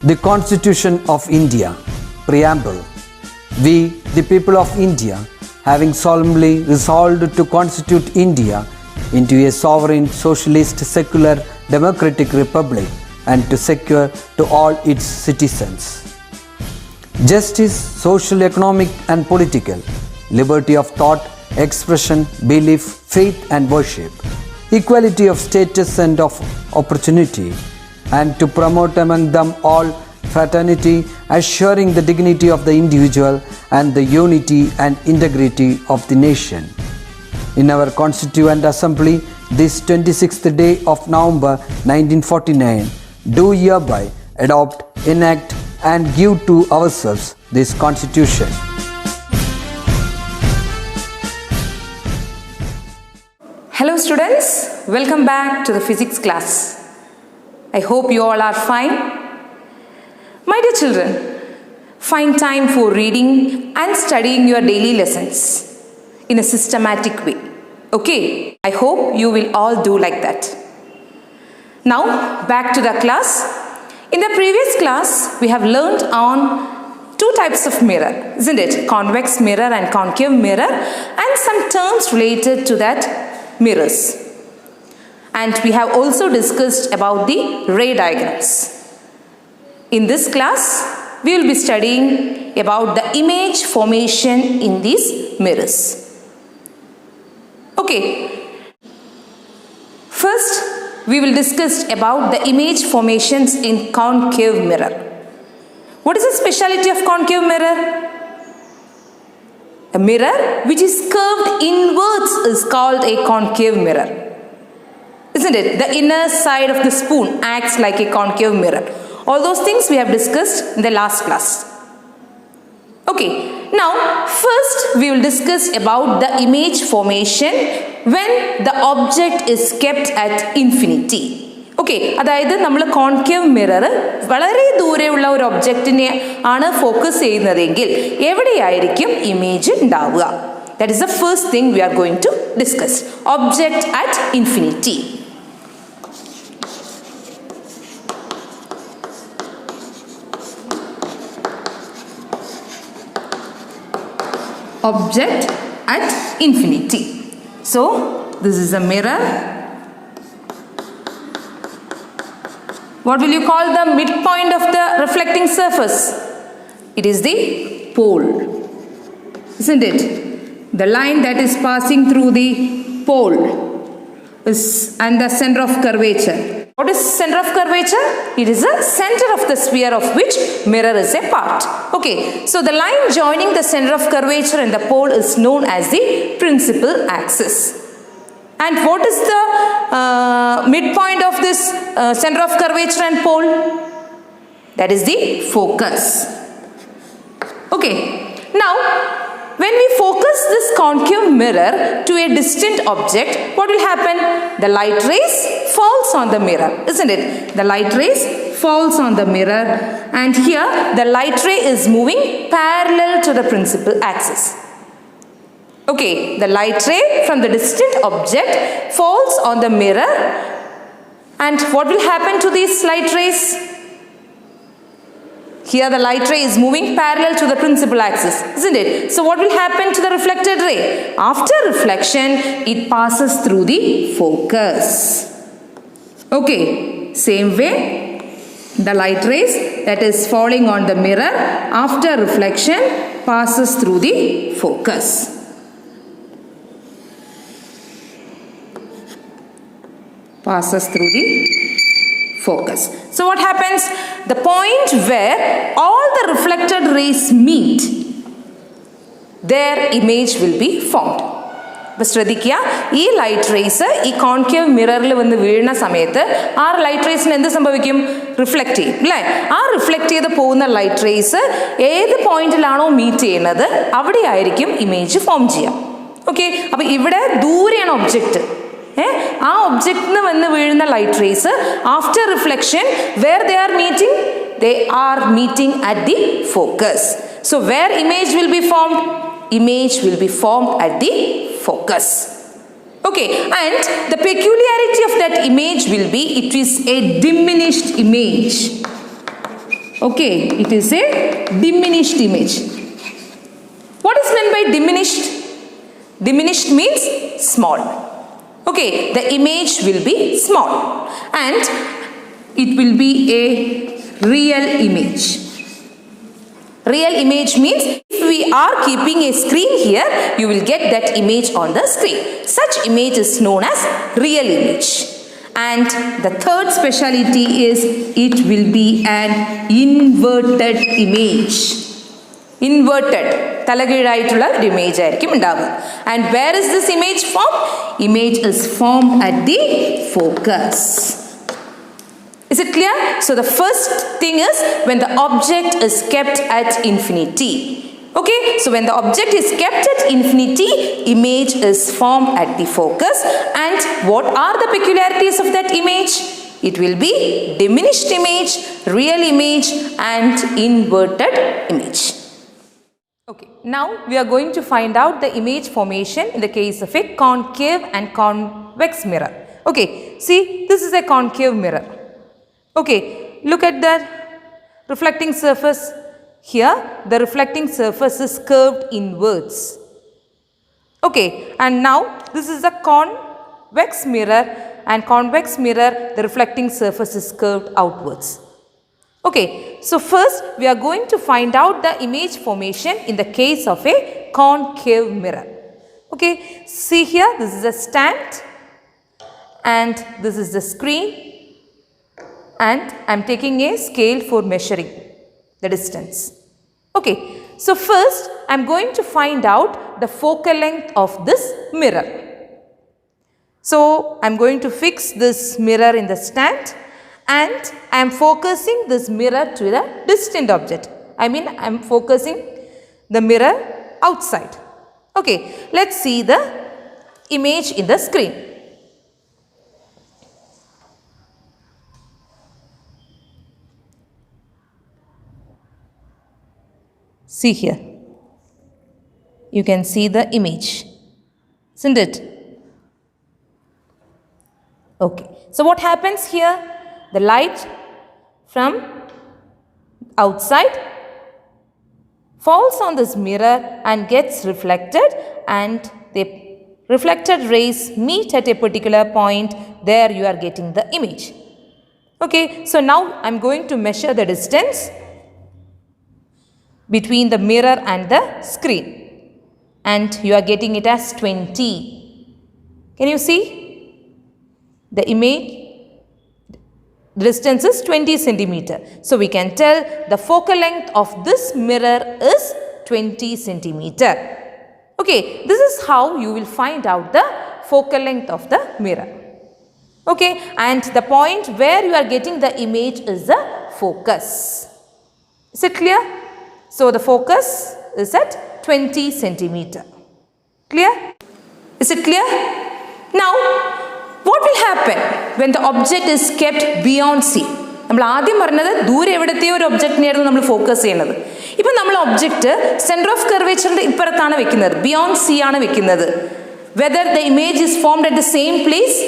The Constitution of India, Preamble. We, the people of India, having solemnly resolved to constitute India into a sovereign, socialist, secular, democratic republic and to secure to all its citizens justice, social, economic and political, liberty of thought, expression, belief, faith and worship, equality of status and of opportunity, and to promote among them all fraternity, assuring the dignity of the individual and the unity and integrity of the nation. In our Constituent Assembly, this 26th day of November 1949, do hereby adopt, enact and give to ourselves this Constitution. Hello students, welcome back to the physics class. I hope you all are fine. My dear children, find time for reading and studying your daily lessons in a systematic way. Okay, I hope you will all do like that. Now, back to the class. In the previous class, we have learned on two types of mirror, isn't it? Convex mirror and concave mirror, and some terms related to that mirrors. And we have also discussed about the ray diagrams. In this class, we will be studying about the image formation in these mirrors. Okay. First, we will discuss about the image formations in concave mirror. What is the speciality of concave mirror? A mirror which is curved inwards is called a concave mirror. Isn't it? The inner side of the spoon acts like a concave mirror. All those things we have discussed in the last class. Okay, now first we will discuss about the image formation when the object is kept at infinity. Okay, അതായത് നമ്മൾ concave mirror വളരെ ദൂരെയുള്ള ഒരു ഒബ്ജക്റ്റിനെ ആണ് focus ചെയ്യുന്നതെങ്കിൽ എവിടെയായിരിക്കും image ഉണ്ടാവുക? That is the first thing we are going to discuss. Object at infinity. Object at infinity. So, this is a mirror. What will you call the midpoint of the reflecting surface? It is the pole, isn't it? The line that is passing through the pole is and the center of curvature. What is center of curvature? It is the center of the sphere of which mirror is a part. Okay, so the line joining the center of curvature and the pole is known as the principal axis. And what is the midpoint of this center of curvature and pole? That is the focus. Okay, now when we focus this concave mirror to a distant object, what will happen? The light rays falls on the mirror, isn't it? The light rays falls on the mirror, and here the light ray is moving parallel to the principal axis. Okay, the light ray from the distant object falls on the mirror, and what will happen to these light rays? Here the light ray is moving parallel to the principal axis, isn't it? So what will happen to the reflected ray? After reflection, it passes through the focus. Okay, same way, the light rays that is falling on the mirror after reflection passes through the focus. Passes through the focus. So what happens? The point where all the reflected rays meet, their image will be formed. അപ്പോൾ ശ്രദ്ധിക്കുക, ഈ light rays ഈ concave മിററിൽ വന്ന് വീഴുന്ന സമയത്ത് ആ light റേസിന് എന്ത് സംഭവിക്കും? റിഫ്ലക്റ്റ് ചെയ്യും, അല്ലേ? ആ റിഫ്ലക്റ്റ് ചെയ്ത് പോകുന്ന ലൈറ്റ് റേസ് ഏത് പോയിന്റിലാണോ മീറ്റ് ചെയ്യുന്നത് അവിടെ ആയിരിക്കും ഇമേജ് ഫോം ചെയ്യുക. ഓക്കെ, അപ്പോൾ ഇവിടെ ദൂരെയാണ് ഒബ്ജക്റ്റ്. ആ ഒബ്ജക്റ്റിന് വന്ന് വീഴുന്ന light rays after reflection where they are meeting? They are meeting at the focus. So where image will be formed? Image will be formed at the focus. Okay, and the peculiarity of that image will be it is a diminished image. Okay, it is a diminished image. What is meant by diminished? Diminished means small. Okay, the image will be small and it will be a real image. Real image means if we are keeping a screen here, you will get that image on the screen. Such image is known as real image. And the third speciality is it will be an inverted image. Inverted. തലകീഴായിട്ടുള്ള ഒരു image ആയിരിക്കും ഉണ്ടാവുക. And where is this image formed? Image is formed at the focus. Is it clear? So the first thing is when the object is kept at infinity. Okay, so when the object is kept at infinity, image is formed at the focus. And what are the peculiarities of that image? It will be diminished image, real image and inverted image. Okay, now we are going to find out the image formation in the case of a concave and convex mirror. Okay, see, this is a concave mirror. Okay, look at the reflecting surface. Here, the reflecting surface is curved inwards. Okay, and now this is a convex mirror, and convex mirror, the reflecting surface is curved outwards. Okay, so first we are going to find out the image formation in the case of a concave mirror. Okay, see here, this is a stand and this is the screen. And I am taking a scale for measuring the distance. Okay, so first I am going to find out the focal length of this mirror. So I am going to fix this mirror in the stand and I am focusing this mirror to the distant object. I mean I am focusing the mirror outside. Okay, let's see the image in the screen. See here, you can see the image, isn't it? Okay, so what happens here? The light from outside falls on this mirror and gets reflected, and the reflected rays meet at a particular point. There you are getting the image. Okay, so now I am going to measure the distance between the mirror and the screen, and you are getting it as 20. Can you see? The image distance is 20 centimeter. So we can tell the focal length of this mirror is 20 centimeter. Okay, this is how you will find out the focal length of the mirror. Okay, and the point where you are getting the image is the focus. Is it clear? So the focus is at 20 centimeter. Clear? Is it clear? Now, what will happen when the object is kept beyond C? നമ്മൾ ആദ്യം പറഞ്ഞത് ദൂരെ എവിടത്തെയോ ഒരു ഒബ്ജക്റ്റിനെയായിരുന്നു നമ്മൾ focus ചെയ്യുന്നത്. ഇപ്പം നമ്മൾ object centre of കർവേച്ചറിൻ്റെ ഇപ്പുറത്താണ് വെക്കുന്നത്, ബിയോണ്ട് സി ആണ് വെക്കുന്നത്. Whether the image is formed at the same place,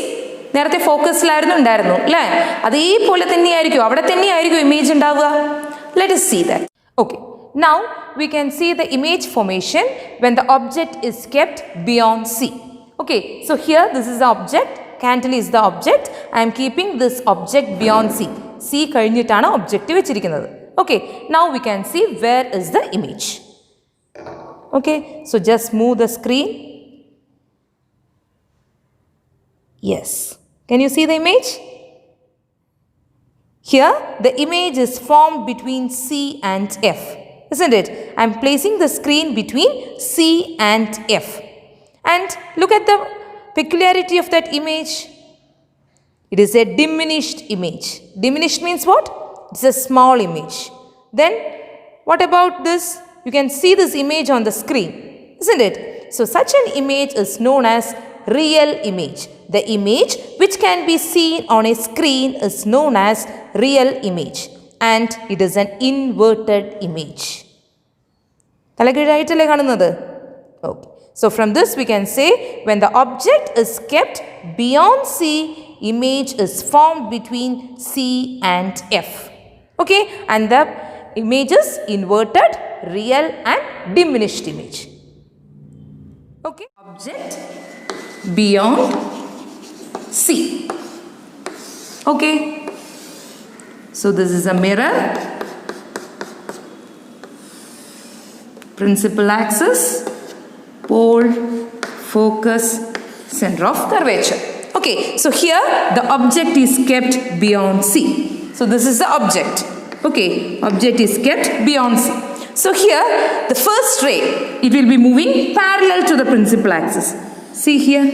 നേരത്തെ ഫോക്കസിലായിരുന്നു ഉണ്ടായിരുന്നു അല്ലേ, അതേപോലെ തന്നെയായിരിക്കും, അവിടെ തന്നെയായിരിക്കും ഇമേജ് ഉണ്ടാവുക. Let us see that. Okay. Now we can see the image formation when the object is kept beyond C. Okay, so here this is the object, candle is the object. I am keeping this object beyond C. C കഴിഞ്ഞിട്ടാണ് object വെച്ചിരിക്കുന്നത്. Okay, now we can see where is the image. Okay, so just move the screen. Yes, can you see the image? Here the image is formed between C and F. Isn't it? I am placing the screen between C and F. And look at the peculiarity of that image. It is a diminished image. Diminished means what? It's a small image. Then what about this? You can see this image on the screen, isn't it? So such an image is known as real image. The image which can be seen on a screen is known as real image. And it is an inverted image. തലകീഴായിട്ടല്ലേ കാണുന്നത്? Okay. So from this we can say when the object is kept beyond C, image is formed between C and F. Okay, and the images inverted, real and diminished image. Okay. Object beyond C. Okay. So this is a mirror. Principal axis, pole, focus, center of curvature. Okay, so here the object is kept beyond C. So this is the object. Okay, object is kept beyond C. So here the first ray, it will be moving parallel to the principal axis. See here,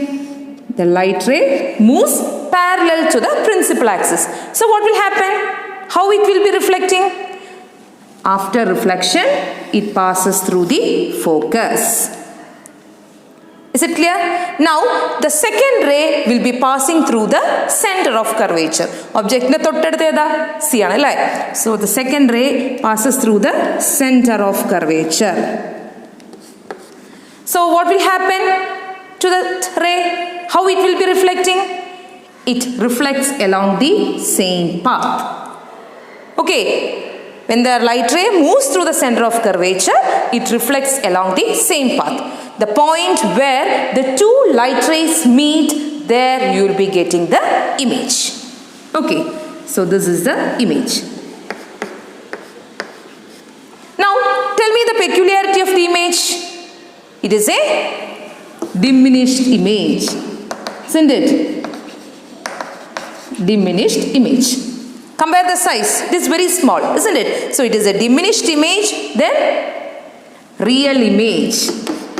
the light ray moves parallel to the principal axis. So what will happen? How it will be reflecting? After reflection, it passes through the focus. Is it clear? Now, the second ray will be passing through the center of curvature. Object ne thottaduthe C aanale. So, the second ray passes through the center of curvature. So, what will happen to the ray? How it will be reflecting? It reflects along the same path. Okay. When the light ray moves through the center of curvature, it reflects along the same path. The point where the two light rays meet, there you will be getting the image. Okay, so this is the image. Now, tell me the peculiarity of the image. It is a diminished image, isn't it? Diminished image. Compare the size. It is very small, isn't it? So it is a diminished image, then real image.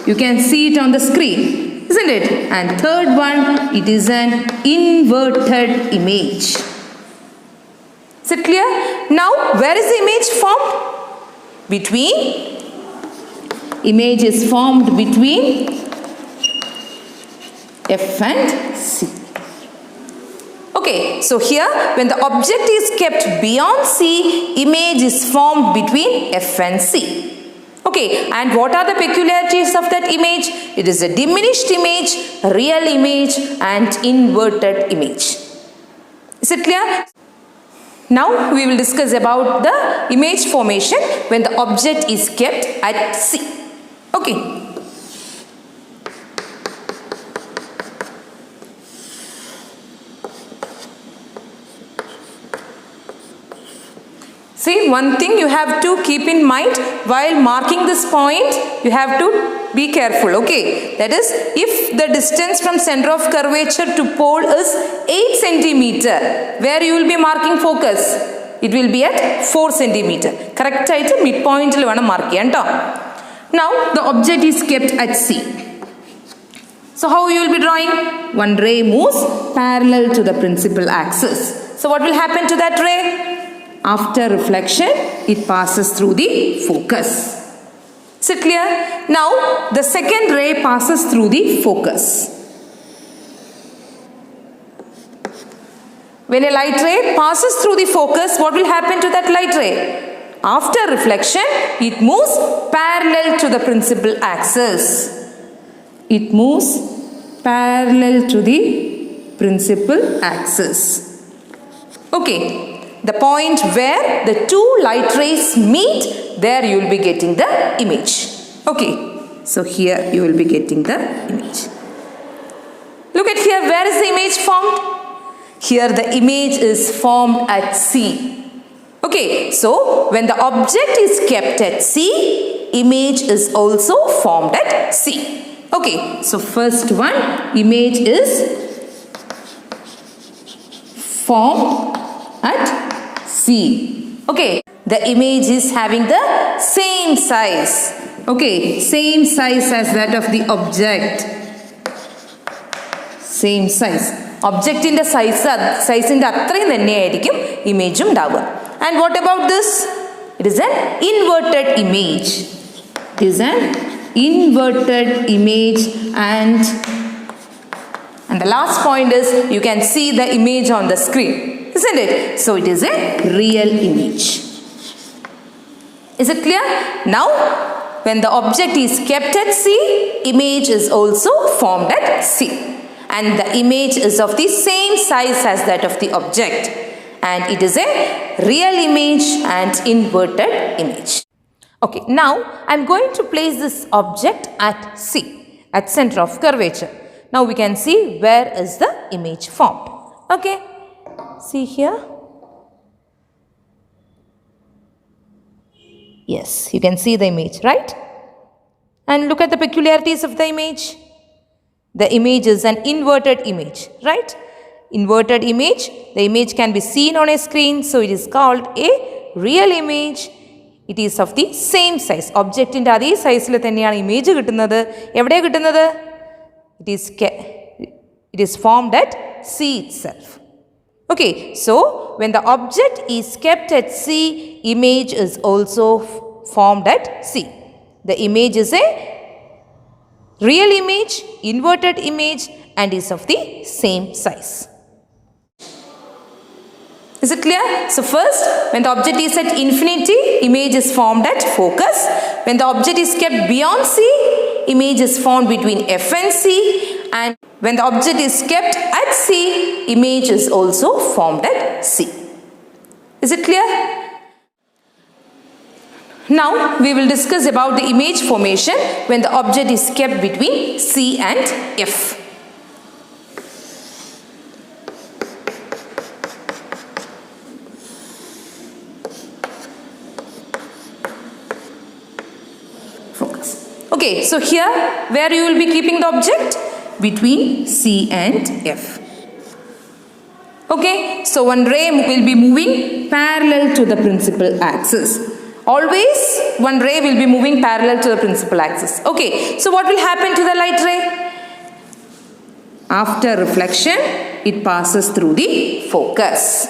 You can see it on the screen, isn't it? And third one, it is an inverted image. Is it clear? Now, where is the image formed? Between. Image is formed between F and C. Okay, so here when the object is kept beyond C, image is formed between F and C. Okay, and what are the peculiarities of that image? It is a diminished image, real image and inverted image. Is it clear? Now we will discuss about the image formation when the object is kept at C. Okay. See, one thing you have to keep in mind while marking this point, you have to be careful, okay? That is, if the distance from center of curvature to pole is 8 centimeter, where you will be marking focus? It will be at 4 centimeter. Correct item, midpoint il vana mark cheyyanda. Now, the object is kept at C. So, how you will be drawing? One ray moves parallel to the principal axis. So, what will happen to that ray? After reflection, it passes through the focus. Is it clear? Now, the second ray passes through the focus. When a light ray passes through the focus, what will happen to that light ray? After reflection, it moves parallel to the principal axis. It moves parallel to the principal axis. Okay. The point where the two light rays meet, there you will be getting the image. Okay, so here you will be getting the image. Look at here, where is the image formed? Here the image is formed at C. Okay, so when the object is kept at C, image is also formed at C. Okay, so first one, image is formed at C. Okay, the image is having the same size. Okay, same size as that of the object. Same size. Object in the size in the atrayum thanneyaayirikkum image undavua. And what about this? It is an inverted image. It is an inverted image and the last point is you can see the image on the screen. Isn't it? So it is a real image. Is it clear? Now, when the object is kept at C, image is also formed at C. And the image is of the same size as that of the object. and it is a real image and inverted image. Okay, now I am going to place this object at C, at center of curvature. Now we can see where is the image formed. Okay, see here. Yes, you can see the image, right? And look at the peculiarities of the image. The image is an inverted image, right? Inverted image, the image can be seen on a screen, so it is called a real image. It is of the same size. Object in the size le thaneyana image kittunnathu. Evade kittunnathu? It is formed at C itself. Okay, so when the object is kept at C, image is also formed at C. The image is a real image, inverted image, and is of the same size. Is it clear? So first, when the object is at infinity, image is formed at focus. When the object is kept beyond C, image is formed between F and C. And when the object is kept at C, image is also formed at C. Is it clear? Now we will discuss about the image formation when the object is kept between C and F. Focus. Okay, so here where you will be keeping the object? Between C and F. Okay, so one ray will be moving parallel to the principal axis. Always one ray will be moving parallel to the principal axis. Okay, so what will happen to the light ray? After reflection, it passes through the focus.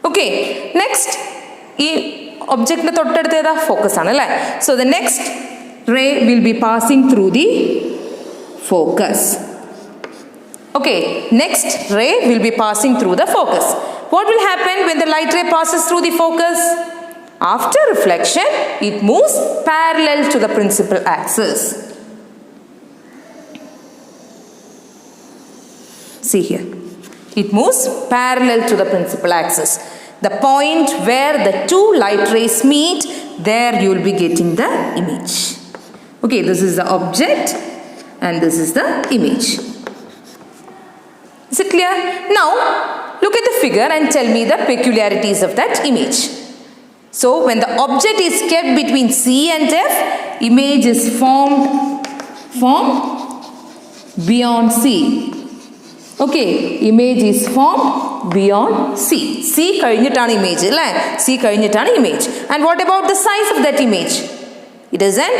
Okay, next, object na thottaduthe eda focus aanalla. So the next ray will be passing through the focus. Okay, next ray will be passing through the focus. What will happen when the light ray passes through the focus? After reflection, it moves parallel to the principal axis. See here. It moves parallel to the principal axis. The point where the two light rays meet, there you will be getting the image. Okay, this is the object and this is the image. Is it clear? Now, look at the figure and tell me the peculiarities of that image. So, when the object is kept between C and F, image is formed beyond C. Okay, image is formed beyond C. C കഴിഞ്ഞിട്ടാണ് image, അല്ലേ? C കഴിഞ്ഞിട്ടാണ് image. And what about the size of that image? It is an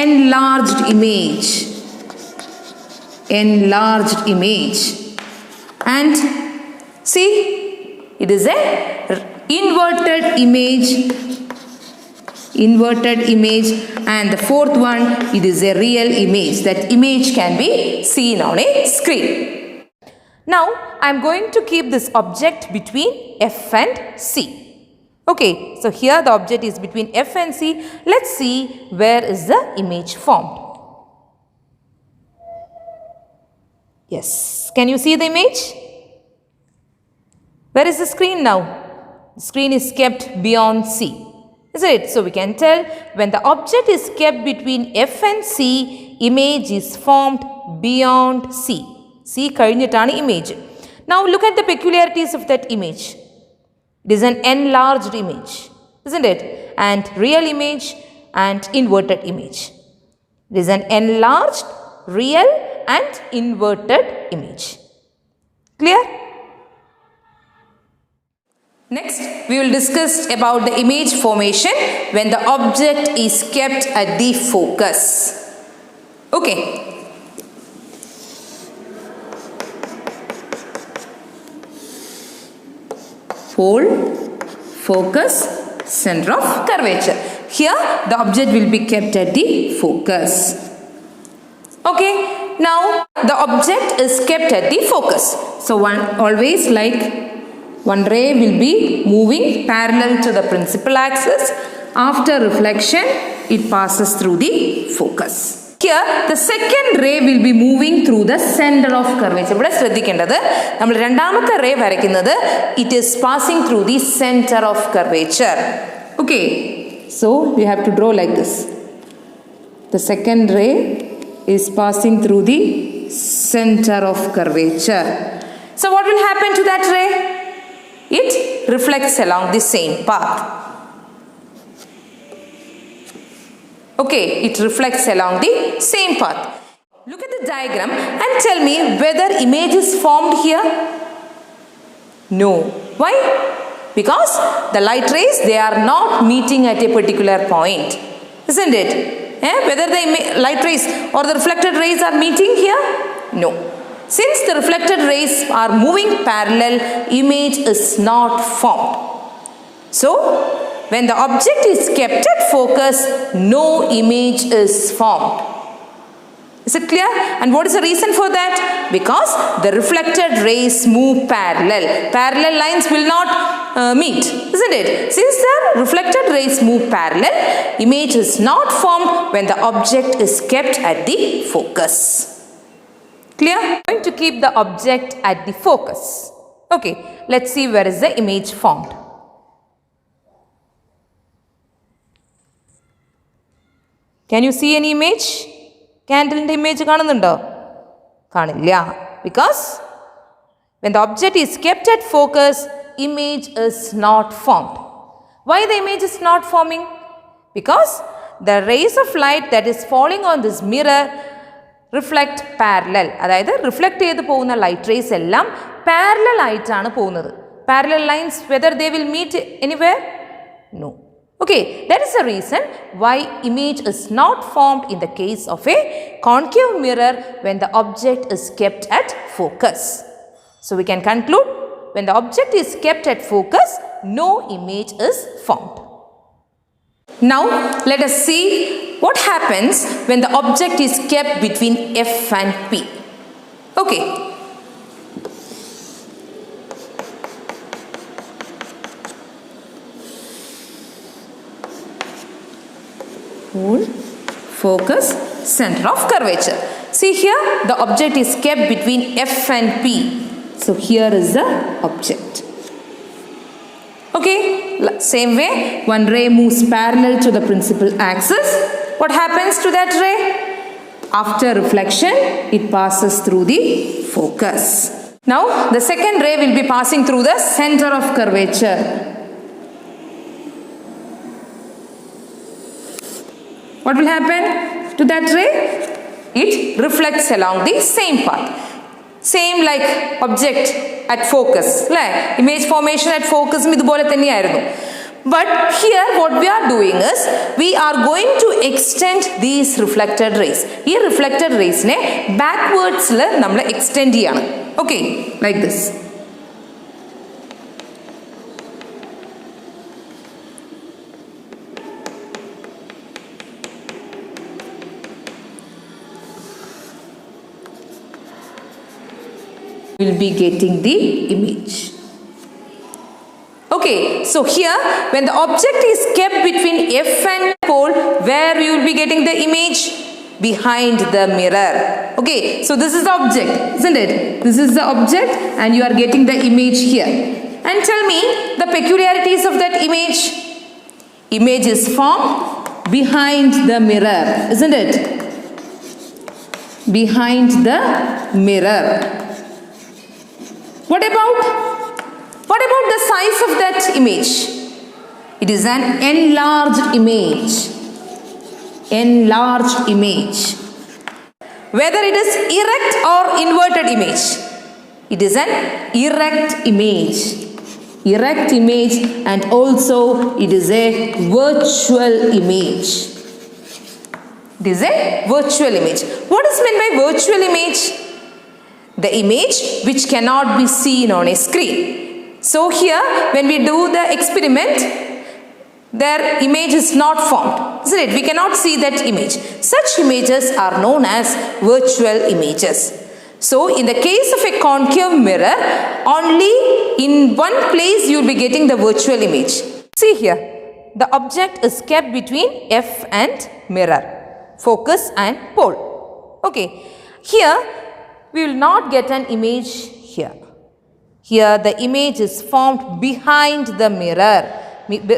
enlarged image. Enlarged image. And see, it is a inverted image. Inverted image. And the fourth one, it is a real image. That image can be seen on a screen. Now, I am going to keep this object between F and C. Okay, so here the object is between F and C. Let's see where is the image formed. Yes, can you see the image? Where is the screen now? The screen is kept beyond C. Isn't it? So we can tell when the object is kept between F and C, image is formed beyond C. C കഴിഞ്ഞിട്ടാണ് image. Now look at the peculiarities of that image. It is an enlarged image, isn't it? And real image and inverted image. It is an enlarged, real and inverted image. Clear? Next, we will discuss about the image formation when the object is kept at the focus. Okay. Pole, focus, center of curvature. Here, the object will be kept at the focus. Okay. Now, the object is kept at the focus. So, always like one ray will be moving parallel to the principal axis. After reflection, it passes through the focus. Here, the second ray will be moving through the center of curvature. ഇവിടെ ശ്രദ്ധിക്കേണ്ടത് നമ്മൾ രണ്ടാമത്തെ ray വരയ്ക്കുന്നത് it is passing through the center of curvature. Okay, so we have to draw like this. The second ray is passing through the center of curvature. So what will happen to that ray? It reflects along the same path. Okay, it reflects along the same path. Look at the diagram and tell me whether image is formed here. No. Why? Because the light rays, they are not meeting at a particular point. Isn't it? Whether the light rays or the reflected rays are meeting here? No. Since the reflected rays are moving parallel, image is not formed. So, when the object is kept at focus, no image is formed. Is it clear? And what is the reason for that? Because the reflected rays move parallel. Parallel lines will not meet, isn't it? Since the reflected rays move parallel, image is not formed when the object is kept at the focus. Clear? I'm going to keep the object at the focus. Okay, let's see where is the image formed. Can you see any image? Candle image കാണുന്നുണ്ടോ? കാണില്ല. Because when the object is kept at focus, image is not formed. Why the image is not forming? Because the rays of light that is falling on this mirror reflect parallel. അതായത് reflect ചെയ്ത് പോകുന്ന light rays എല്ലാം parallel ആയിട്ടാണ് പോകുന്നത്. Parallel lines, whether they will meet anywhere? No. Okay, that is the reason why image is not formed in the case of a concave mirror when the object is kept at focus. So we can conclude, when the object is kept at focus, no image is formed. Now let us see what happens when the object is kept between F and P. Okay. Pole, focus, center of curvature. See here, the object is kept between F and P. So here is the object. Okay, same way, one ray moves parallel to the principal axis. What happens to that ray? After reflection, it passes through the focus. Now, the second ray will be passing through the center of curvature. What will happen to that ray? It reflects along the same path. Same like object at focus. Image formation at focus idupole thanneyayirunnu. But here what we are doing is, we are going to extend these reflected rays. Ee reflected rays ne backwards la nammal extend cheyana. Okay, like this. Will be getting the image. Okay, so here when the object is kept between F and pole, where you will be getting the image? Behind the mirror. Okay, so this is the object, isn't it? This is the object and you are getting the image here. And tell me the peculiarities of that image. Image is formed behind the mirror, isn't it? Behind the mirror. What about the size of that image? It is an enlarged image. Enlarged image. Whether it is erect or inverted image, it is an erect image. Erect image, and also it is a virtual image. It is a virtual image. What is meant by virtual image? The image which cannot be seen on a screen. So here when we do the experiment, their image is not formed, isn't it? We cannot see that image. Such images are known as virtual images. So in the case of a concave mirror, only in one place you will be getting the virtual image. See here, the object is kept between F and mirror. focus and pole. Okay, here we will not get an image here. Here the image is formed behind the mirror.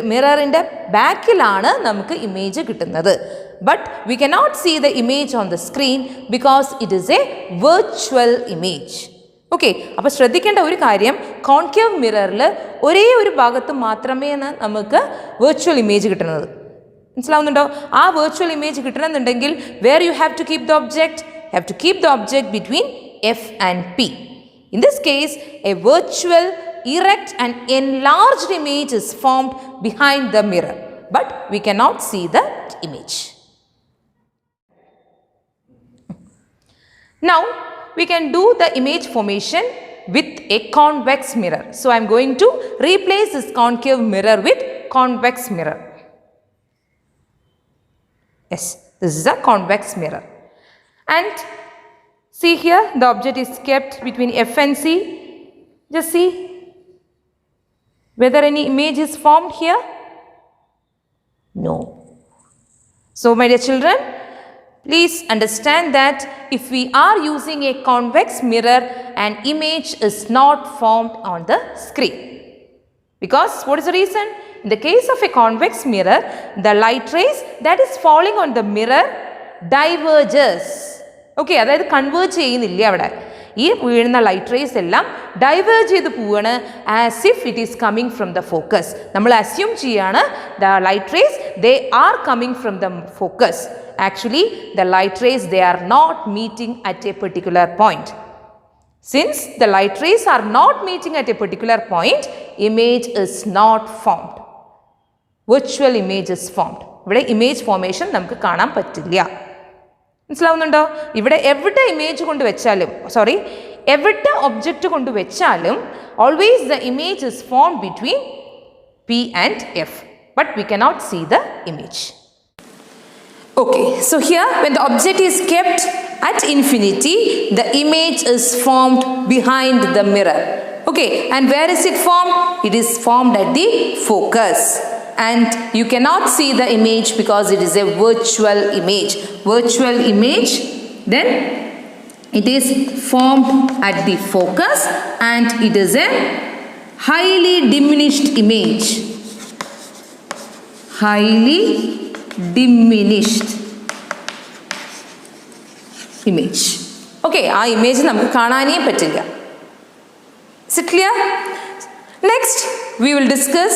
മിററിൻ്റെ ബാക്കിലാണ് നമുക്ക് image കിട്ടുന്നത്. But we cannot see the image on the screen because it is a virtual image. Okay, അപ്പോൾ ശ്രദ്ധിക്കേണ്ട ഒരു കാര്യം, concave മിററിൽ ഒരേ ഒരു ഭാഗത്ത് മാത്രമേ നമുക്ക് വെർച്വൽ ഇമേജ് കിട്ടുന്നത്. മനസ്സിലാവുന്നുണ്ടോ? ആ വെർച്വൽ ഇമേജ് കിട്ടണമെന്നുണ്ടെങ്കിൽ where you have to keep the object, you have to keep the object between F and P. In this case, a virtual, erect and enlarged image is formed behind the mirror, but we cannot see the image. Now, we can do the image formation with a convex mirror. So, I am going to replace this concave mirror with convex mirror. Yes, this is a convex mirror. And see here, the object is kept between F and C. Just see whether any image is formed here. No. So, my dear children, please understand that if we are using a convex mirror, an image is not formed on the screen. Because what is the reason? In the case of a convex mirror, the light rays that is falling on the mirror diverges. Okay, അതായത് convert ചെയ്യുന്നില്ല. അവിടെ ഈ വീഴുന്ന light raise എല്ലാം diverge ചെയ്ത് പോവുകയാണ്, as if it is coming from the focus. നമ്മൾ assume ചെയ്യാണ് the light rays they are coming from the focus. Actually the light rays they are not meeting at a particular point. Since the light rays are not meeting at a particular point, image is not formed. Virtual image is formed. ഇവിടെ image formation നമുക്ക് കാണാൻ പറ്റില്ല. മനസ്സിലാവുന്നുണ്ടോ? ഇവിടെ എവിടെ image കൊണ്ട് വെച്ചാലും, എവിടെ ഒബ്ജക്റ്റ് കൊണ്ട് വെച്ചാലും always the image is formed between P and F, but we cannot see the image. Okay, so here when the object is kept at infinity, the image is formed behind the mirror. Okay, and where is it formed? It is formed at the focus. And you cannot see the image because it is a virtual image. Virtual image, then it is formed at the focus and it is a highly diminished image. Highly diminished image. Okay, ആ image നമുക്ക് കാണാനേ പറ്റില്ല. Is it clear? Next, we will discuss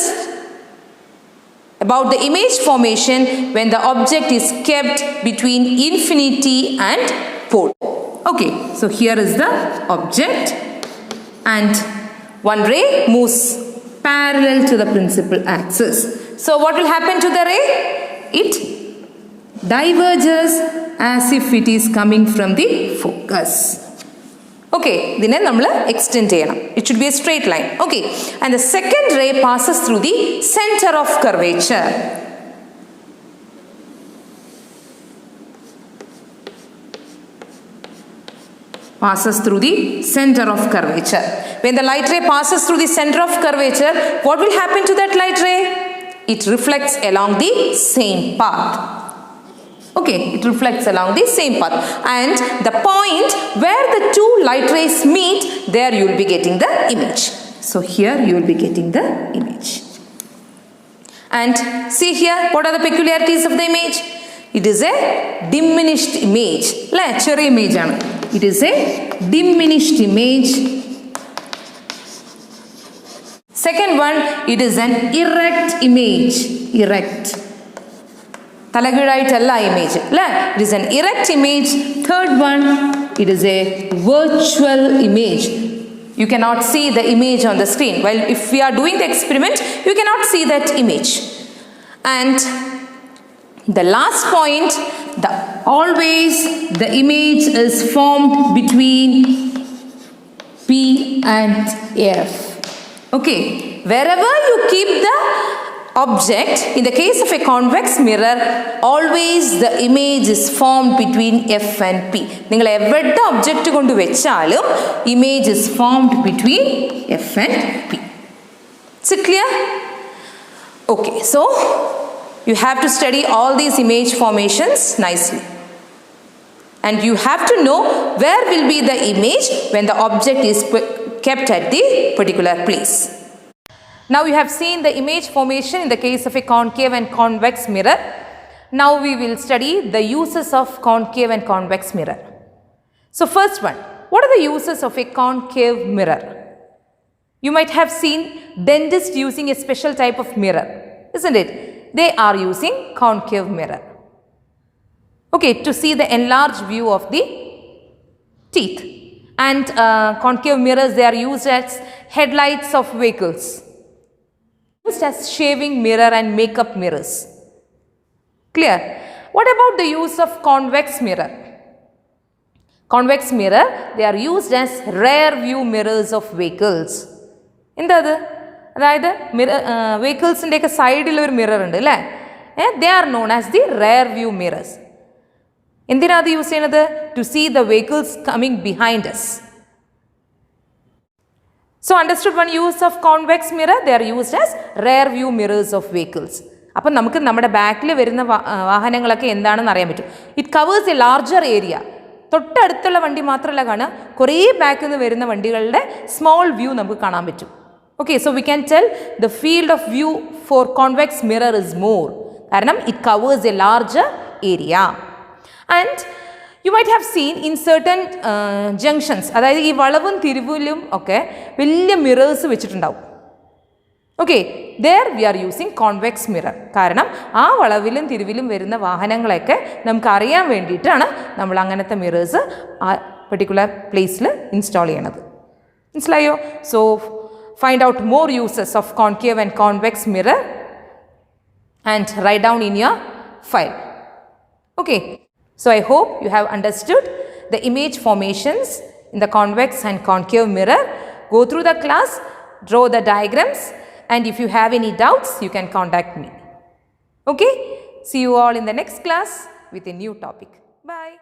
about the image formation when the object is kept between infinity and pole. Okay, so here is the object and one ray moves parallel to the principal axis. So what will happen to the ray? It diverges as if it is coming from the focus. Okay, ഇതിനെ നമ്മൾ extend ചെയ്യണം. It should be a straight line. Okay, and the second ray passes through the center of curvature. Passes through the center of curvature. When the light ray passes through the center of curvature, what will happen to that light ray? It reflects along the same path. Okay, it reflects along the same path, and the point where the two light rays meet, there you will be getting the image. So here you will be getting the image. And see here, what are the peculiarities of the image? It is a diminished image. Lecture image. It is a diminished image. Second one, it is an erect image. Erect. തലകീഴായിട്ടല്ല image അല്ലേ? It is an erect image. Third one, it is a virtual image. You cannot see the image on the screen. While if we are doing the experiment, you cannot see that image. And the last point, always the image is formed between P and F. Okay, wherever you keep the object, in the case of a convex mirror, always the image is formed between F and P. നിങ്ങൾ എവിടെ object കൊണ്ട് വെച്ചാലും image is formed between F and P. Is it clear? Okay, so you have to study all these image formations nicely. And you have to know where will be the image when the object is kept at the particular place. Now you have seen the image formation in the case of a concave and convex mirror. Now we will study the uses of concave and convex mirror. So first one, what are the uses of a concave mirror? You might have seen dentists using a special type of mirror, isn't it? They are using concave mirror. Okay, to see the enlarged view of the teeth. And concave mirrors, they are used as headlights of vehicles, used as shaving mirror and makeup mirrors. Clear? What about the use of convex mirror? Convex mirror, they are used as rear view mirrors of vehicles. എന്താണ്? അതായത് വെഹിക്കിൾസിൻ്റെ ഒക്കെ സൈഡിലൊരു mirror ഉണ്ട് അല്ലേ? They are known as the rear view mirrors. എന്തിനാണ് അത് use ചെയ്യുന്നത്? To see the vehicles coming behind us. So understood one use of convex mirror, they are used as rear view mirrors of vehicles. അപ്പം നമുക്ക് നമ്മുടെ ബാക്കിൽ വരുന്ന വാഹനങ്ങളൊക്കെ എന്താണെന്ന് അറിയാൻ പറ്റും. It covers A larger area. തൊട്ടടുത്തുള്ള വണ്ടി മാത്രമല്ല കാണുക, കുറേ ബാക്കിൽ നിന്ന് വരുന്ന വണ്ടികളുടെ സ്മോൾ വ്യൂ നമുക്ക് കാണാൻ പറ്റും. Okay, so we can tell the field of view for convex mirror is more. കാരണം it covers a larger area. And you might have seen in certain junctions, അതായത് ഈ വളവും തിരിവിലും ഒക്കെ വലിയ മിറേഴ്സ് വെച്ചിട്ടുണ്ടാവും. Okay, there we are using convex mirror. കാരണം ആ വളവിലും തിരിവിലും വരുന്ന വാഹനങ്ങളെയൊക്കെ നമുക്ക് അറിയാൻ വേണ്ടിയിട്ടാണ് നമ്മൾ അങ്ങനത്തെ മിറേഴ്സ് ആ പെർട്ടിക്കുലർ പ്ലേസിൽ ഇൻസ്റ്റാൾ ചെയ്യണത്. മനസ്സിലായോ? So find out more uses of concave and convex mirror and write down in your file. Okay, so I hope you have understood the image formations in the convex and concave mirror. Go through the class, draw the diagrams, and if you have any doubts, you can contact me. Okay, see you all in the next class with a new topic. Bye.